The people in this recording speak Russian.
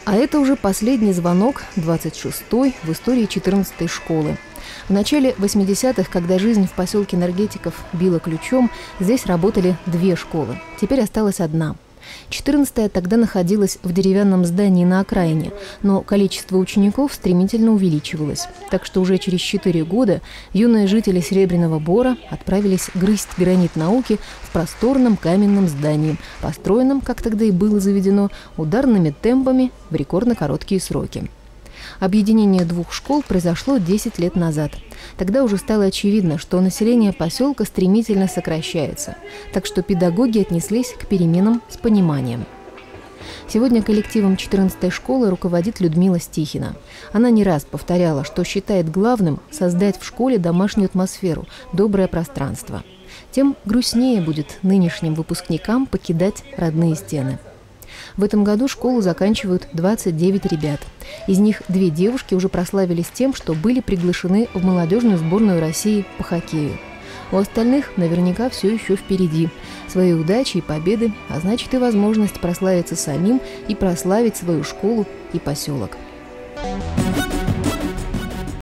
А это уже последний звонок, 26-й в истории 14-й школы. В начале 80-х, когда жизнь в поселке Энергетиков била ключом, здесь работали 2 школы. Теперь осталась одна. 14-я тогда находилась в деревянном здании на окраине, но количество учеников стремительно увеличивалось. Так что уже через 4 года юные жители Серебряного Бора отправились грызть гранит науки в просторном каменном здании, построенном, как тогда и было заведено, ударными темпами в рекордно короткие сроки. Объединение 2 школ произошло 10 лет назад. Тогда уже стало очевидно, что население поселка стремительно сокращается, так что педагоги отнеслись к переменам с пониманием. Сегодня коллективом 14-й школы руководит Людмила Стихина. Она не раз повторяла, что считает главным создать в школе домашнюю атмосферу, доброе пространство. Тем грустнее будет нынешним выпускникам покидать родные стены. В этом году школу заканчивают 29 ребят. Из них 2 девушки уже прославились тем, что были приглашены в молодежную сборную России по хоккею. У остальных наверняка все еще впереди. Свои удачи и победы, а значит и возможность прославиться самим и прославить свою школу и поселок.